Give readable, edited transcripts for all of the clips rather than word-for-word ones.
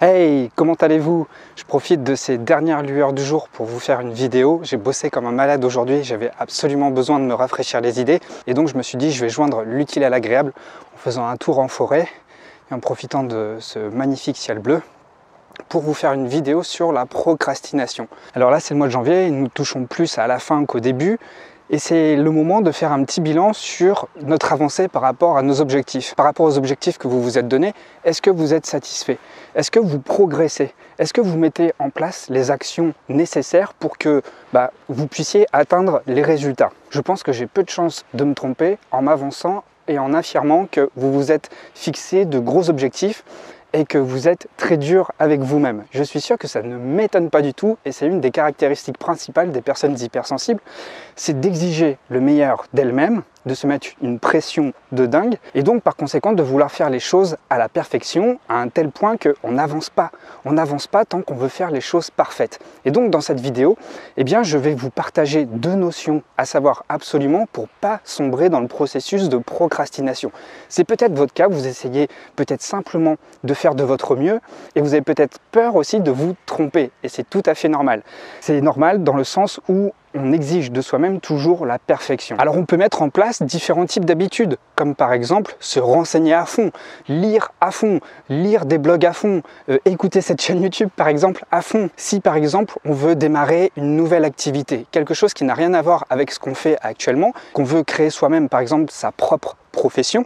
Hey, comment allez-vous? Je profite de ces dernières lueurs du jour pour vous faire une vidéo. J'ai bossé comme un malade aujourd'hui, j'avais absolument besoin de me rafraîchir les idées. Et donc je me suis dit, je vais joindre l'utile à l'agréable en faisant un tour en forêt et en profitant de ce magnifique ciel bleu pour vous faire une vidéo sur la procrastination. Alors là, c'est le mois de janvier, nous touchons plus à la fin qu'au début. Et c'est le moment de faire un petit bilan sur notre avancée par rapport à nos objectifs. Par rapport aux objectifs que vous vous êtes donnés, est-ce que vous êtes satisfait? Est-ce que vous progressez? Est-ce que vous mettez en place les actions nécessaires pour que vous puissiez atteindre les résultats? Je pense que j'ai peu de chances de me tromper en m'avançant et en affirmant que vous vous êtes fixé de gros objectifs et que vous êtes très dur avec vous-même. Je suis sûr que ça ne m'étonne pas du tout et c'est une des caractéristiques principales des personnes hypersensibles, c'est d'exiger le meilleur d'elles-mêmes, de se mettre une pression de dingue et donc par conséquent de vouloir faire les choses à la perfection à un tel point qu'on n'avance pas. On n'avance pas tant qu'on veut faire les choses parfaites. Et donc dans cette vidéo, je vais vous partager deux notions à savoir absolument pour pas sombrer dans le processus de procrastination. C'est peut-être votre cas, vous essayez peut-être simplement de faire de votre mieux et vous avez peut-être peur aussi de vous tromper et c'est tout à fait normal. C'est normal dans le sens où on exige de soi-même toujours la perfection. Alors on peut mettre en place différents types d'habitudes, comme par exemple se renseigner à fond, lire des blogs à fond, écouter cette chaîne YouTube par exemple à fond. Si par exemple on veut démarrer une nouvelle activité, quelque chose qui n'a rien à voir avec ce qu'on fait actuellement, qu'on veut créer soi-même par exemple sa propre profession,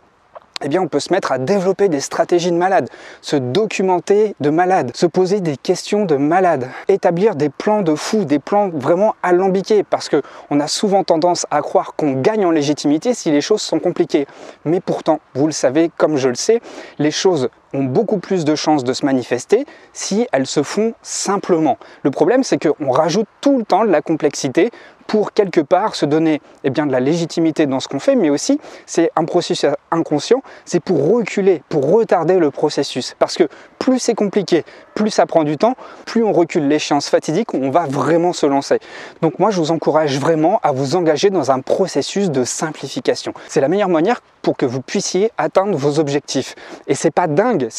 on peut se mettre à développer des stratégies de malade, se documenter de malade, se poser des questions de malade, établir des plans de fou, des plans vraiment alambiqués, parce qu'on a souvent tendance à croire qu'on gagne en légitimité si les choses sont compliquées. Mais pourtant, vous le savez comme je le sais, les choses ont beaucoup plus de chances de se manifester si elles se font simplement. Le problème, c'est qu'on rajoute tout le temps de la complexité pour quelque part se donner de la légitimité dans ce qu'on fait, mais aussi c'est un processus inconscient, c'est pour reculer, pour retarder le processus. Parce que plus c'est compliqué, plus ça prend du temps, plus on recule l'échéance fatidique, on va vraiment se lancer. Donc moi je vous encourage vraiment à vous engager dans un processus de simplification. C'est la meilleure manière pour que vous puissiez atteindre vos objectifs. Et c'est pas dingue,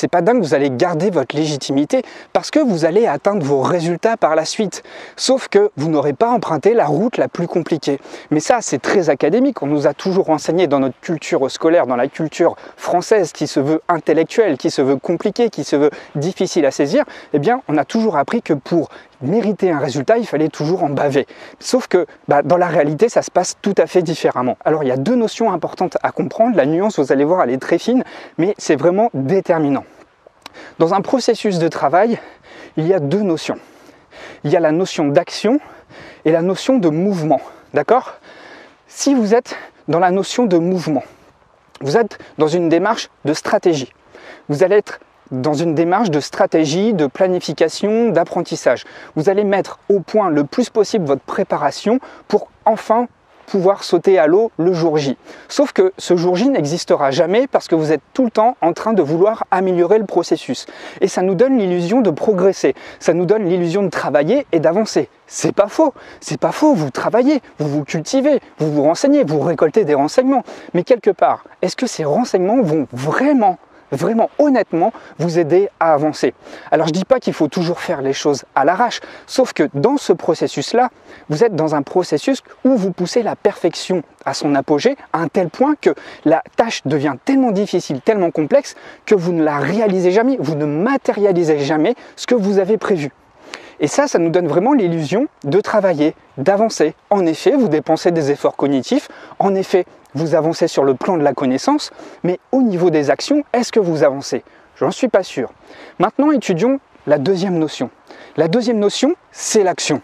vous allez garder votre légitimité parce que vous allez atteindre vos résultats par la suite. Sauf que vous n'aurez pas emprunté la route la plus compliquée. Mais ça, c'est très académique. On nous a toujours enseigné dans notre culture scolaire, dans la culture française qui se veut intellectuelle, qui se veut compliquée, qui se veut difficile à saisir, on a toujours appris que pour mériter un résultat, il fallait toujours en baver. Sauf que dans la réalité, ça se passe tout à fait différemment. Alors il y a deux notions importantes à comprendre. La nuance, vous allez voir, elle est très fine, mais c'est vraiment déterminant. Dans un processus de travail, il y a deux notions. Il y a la notion d'action et la notion de mouvement. D'accord? Si vous êtes dans la notion de mouvement, vous êtes dans une démarche de stratégie. Vous allez être dans une démarche de stratégie, de planification, d'apprentissage. Vous allez mettre au point le plus possible votre préparation pour enfin pouvoir sauter à l'eau le jour J. Sauf que ce jour J n'existera jamais parce que vous êtes tout le temps en train de vouloir améliorer le processus. Et ça nous donne l'illusion de progresser, ça nous donne l'illusion de travailler et d'avancer. C'est pas faux, vous travaillez, vous vous cultivez, vous vous renseignez, vous récoltez des renseignements. Mais quelque part, est-ce que ces renseignements vont vraiment honnêtement vous aider à avancer? Alors je dis pas qu'il faut toujours faire les choses à l'arrache, sauf que dans ce processus-là, vous êtes dans un processus où vous poussez la perfection à son apogée à un tel point que la tâche devient tellement difficile, tellement complexe que vous ne la réalisez jamais, vous ne matérialisez jamais ce que vous avez prévu. Et ça nous donne vraiment l'illusion de travailler, d'avancer. En effet, vous dépensez des efforts cognitifs, en effet, vous avancez sur le plan de la connaissance, mais au niveau des actions, est-ce que vous avancez? J'en suis pas sûr. Maintenant, étudions la deuxième notion. La deuxième notion, c'est l'action.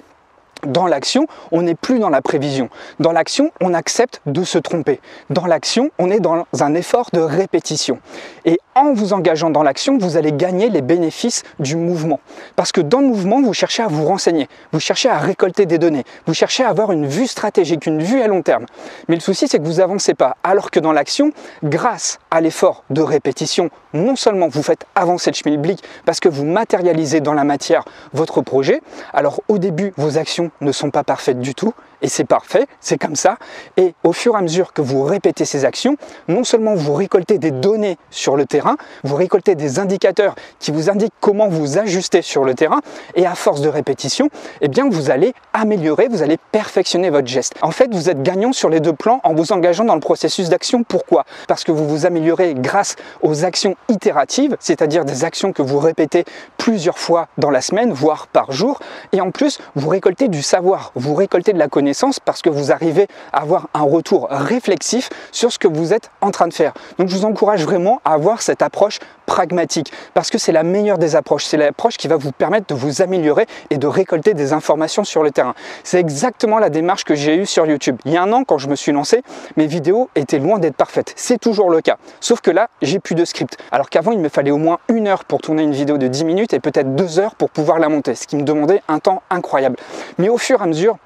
Dans l'action, on n'est plus dans la prévision. Dans l'action, on accepte de se tromper. Dans l'action, on est dans un effort de répétition. Et en vous engageant dans l'action, vous allez gagner les bénéfices du mouvement. Parce que dans le mouvement, vous cherchez à vous renseigner, vous cherchez à récolter des données, vous cherchez à avoir une vue stratégique, une vue à long terme. Mais le souci, c'est que vous n'avancez pas. Alors que dans l'action, grâce à l'effort de répétition, non seulement vous faites avancer le schmilblick parce que vous matérialisez dans la matière votre projet, alors au début, vos actions ne sont pas parfaites du tout, et c'est parfait, c'est comme ça. Et au fur et à mesure que vous répétez ces actions, non seulement vous récoltez des données sur le terrain, vous récoltez des indicateurs qui vous indiquent comment vous ajuster sur le terrain, et à force de répétition, eh bien vous allez améliorer, vous allez perfectionner votre geste. En fait, vous êtes gagnant sur les deux plans en vous engageant dans le processus d'action. Pourquoi? Parce que vous vous améliorez grâce aux actions itératives, c'est-à-dire des actions que vous répétez plusieurs fois dans la semaine, voire par jour, et en plus, vous récoltez du savoir, vous récoltez de la connaissance parce que vous arrivez à avoir un retour réflexif sur ce que vous êtes en train de faire. Donc je vous encourage vraiment à avoir cette approche pragmatique parce que c'est la meilleure des approches, c'est l'approche qui va vous permettre de vous améliorer et de récolter des informations sur le terrain. C'est exactement la démarche que j'ai eue sur YouTube. Il y a un an, quand je me suis lancé, mes vidéos étaient loin d'être parfaites. C'est toujours le cas. Sauf que là, j'ai plus de script. Alors qu'avant, il me fallait au moins 1 heure pour tourner une vidéo de 10 minutes et peut-être 2 heures pour pouvoir la monter, ce qui me demandait un temps incroyable. Mais au fur et à mesure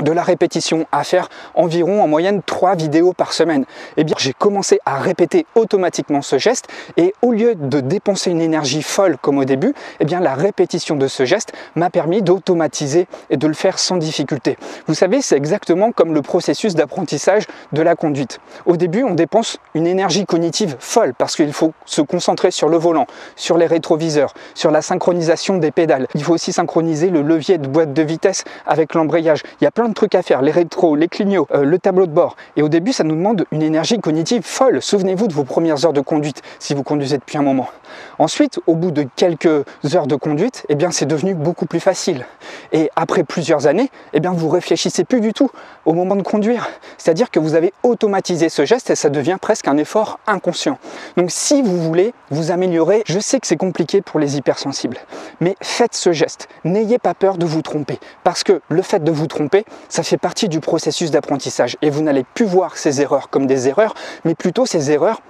de la répétition, à faire environ en moyenne 3 vidéos par semaine, eh bien j'ai commencé à répéter automatiquement ce geste et au lieu de dépenser une énergie folle comme au début, eh bien la répétition de ce geste m'a permis d'automatiser et de le faire sans difficulté. Vous savez, c'est exactement comme le processus d'apprentissage de la conduite. Au début, on dépense une énergie cognitive folle parce qu'il faut se concentrer sur le volant, sur les rétroviseurs, sur la synchronisation des pédales. Il faut aussi synchroniser le levier de boîte de vitesse avec l'embrayage. Il y a plein de trucs à faire, les rétros, les clignots, le tableau de bord. Et au début, ça nous demande une énergie cognitive folle. Souvenez-vous de vos premières heures de conduite, si vous conduisez depuis un moment. Ensuite, au bout de quelques heures de conduite, eh bien, c'est devenu beaucoup plus facile. Et après plusieurs années, eh bien, vous réfléchissez plus du tout au moment de conduire. C'est-à-dire que vous avez automatisé ce geste et ça devient presque un effort inconscient. Donc, si vous voulez vous améliorer, je sais que c'est compliqué pour les hypersensibles, mais faites ce geste. N'ayez pas peur de vous tromper, parce que le fait de vous tromper, ça fait partie du processus d'apprentissage et vous n'allez plus voir ces erreurs comme des erreurs, mais plutôt ces erreurs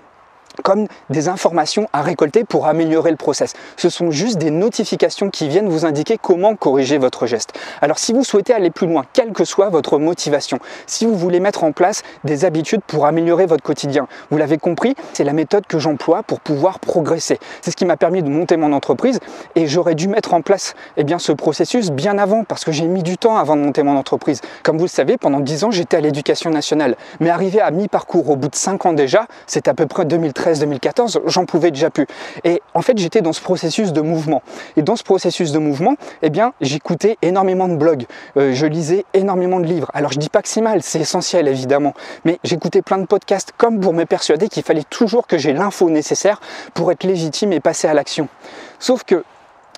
comme des informations à récolter pour améliorer le process. Ce sont juste des notifications qui viennent vous indiquer comment corriger votre geste. Alors si vous souhaitez aller plus loin, quelle que soit votre motivation, si vous voulez mettre en place des habitudes pour améliorer votre quotidien, vous l'avez compris, c'est la méthode que j'emploie pour pouvoir progresser. C'est ce qui m'a permis de monter mon entreprise et j'aurais dû mettre en place ce processus bien avant parce que j'ai mis du temps avant de monter mon entreprise. Comme vous le savez, pendant 10 ans, j'étais à l'éducation nationale. Mais arrivé à mi-parcours, au bout de 5 ans déjà, c'est à peu près 2013-2014, j'en pouvais déjà plus. Et en fait, j'étais dans ce processus de mouvement. Et dans ce processus de mouvement, eh bien, j'écoutais énormément de blogs, je lisais énormément de livres. Alors, je dis pas que c'est mal, c'est essentiel évidemment, mais j'écoutais plein de podcasts comme pour me persuader qu'il fallait toujours que j'ai l'info nécessaire pour être légitime et passer à l'action. Sauf que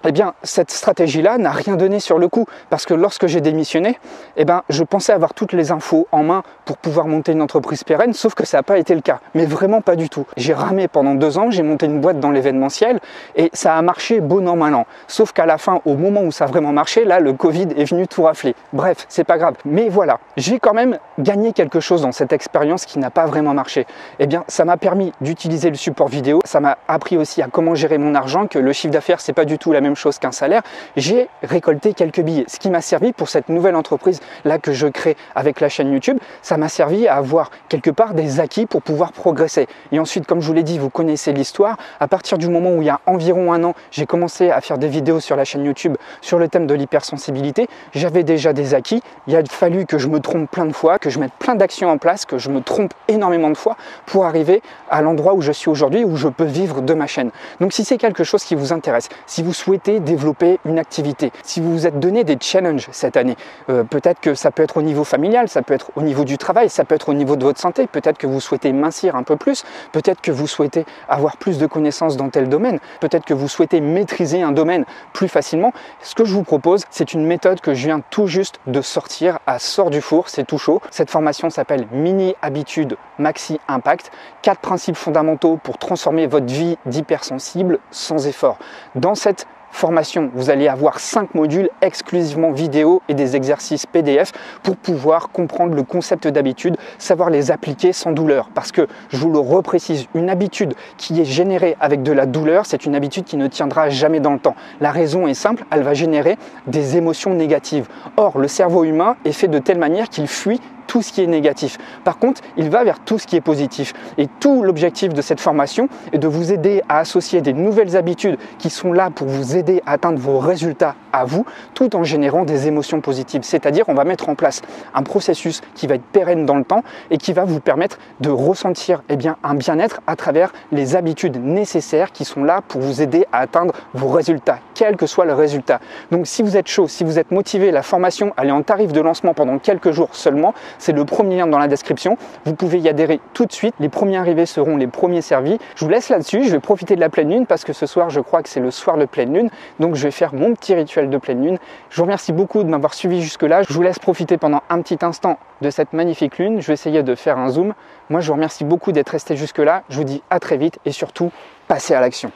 eh bien, cette stratégie-là n'a rien donné sur le coup parce que lorsque j'ai démissionné, eh bien, je pensais avoir toutes les infos en main pour pouvoir monter une entreprise pérenne, sauf que ça n'a pas été le cas, mais vraiment pas du tout. J'ai ramé pendant 2 ans, j'ai monté une boîte dans l'événementiel et ça a marché bon an, mal an. Sauf qu'à la fin, au moment où ça a vraiment marché, là, le Covid est venu tout rafler. Bref, c'est pas grave. Mais voilà, j'ai quand même gagné quelque chose dans cette expérience qui n'a pas vraiment marché. Eh bien, ça m'a permis d'utiliser le support vidéo, ça m'a appris aussi à comment gérer mon argent, que le chiffre d'affaires, c'est pas du tout la même chose qu'un salaire. J'ai récolté quelques billets, ce qui m'a servi pour cette nouvelle entreprise là que je crée avec la chaîne YouTube. Ça m'a servi à avoir quelque part des acquis pour pouvoir progresser. Et ensuite, comme je vous l'ai dit, vous connaissez l'histoire. À partir du moment où il y a environ 1 an, j'ai commencé à faire des vidéos sur la chaîne YouTube sur le thème de l'hypersensibilité. J'avais déjà des acquis. Il a fallu que je me trompe plein de fois, que je mette plein d'actions en place, que je me trompe énormément de fois pour arriver à l'endroit où je suis aujourd'hui, où je peux vivre de ma chaîne. Donc si c'est quelque chose qui vous intéresse, si vous souhaitez développer une activité, si vous vous êtes donné des challenges cette année, peut-être que ça peut être au niveau familial, ça peut être au niveau du travail, ça peut être au niveau de votre santé, peut-être que vous souhaitez mincir un peu plus, peut-être que vous souhaitez avoir plus de connaissances dans tel domaine, peut-être que vous souhaitez maîtriser un domaine plus facilement. Ce que je vous propose, c'est une méthode que je viens tout juste de sortir, à sort du four, c'est tout chaud. Cette formation s'appelle Mini Habitude Maxi Impact, 4 principes fondamentaux pour transformer votre vie d'hypersensible sans effort. Dans cette formation, vous allez avoir 5 modules exclusivement vidéo et des exercices PDF pour pouvoir comprendre le concept d'habitude, savoir les appliquer sans douleur. Parce que, je vous le reprécise, une habitude qui est générée avec de la douleur, c'est une habitude qui ne tiendra jamais dans le temps. La raison est simple, elle va générer des émotions négatives. Or, le cerveau humain est fait de telle manière qu'il fuit tout ce qui est négatif. Par contre, il va vers tout ce qui est positif. Et tout l'objectif de cette formation est de vous aider à associer des nouvelles habitudes qui sont là pour vous aider à atteindre vos résultats à vous, tout en générant des émotions positives. C'est-à-dire, on va mettre en place un processus qui va être pérenne dans le temps et qui va vous permettre de ressentir un bien-être à travers les habitudes nécessaires qui sont là pour vous aider à atteindre vos résultats, quel que soit le résultat. Donc si vous êtes chaud, si vous êtes motivé, la formation elle est en tarif de lancement pendant quelques jours seulement, c'est le premier lien dans la description, vous pouvez y adhérer tout de suite, les premiers arrivés seront les premiers servis. Je vous laisse là-dessus, je vais profiter de la pleine lune parce que ce soir je crois que c'est le soir de pleine lune, donc je vais faire mon petit rituel de pleine lune. Je vous remercie beaucoup de m'avoir suivi jusque là, je vous laisse profiter pendant un petit instant de cette magnifique lune, je vais essayer de faire un zoom. Moi je vous remercie beaucoup d'être resté jusque là, je vous dis à très vite et surtout passez à l'action.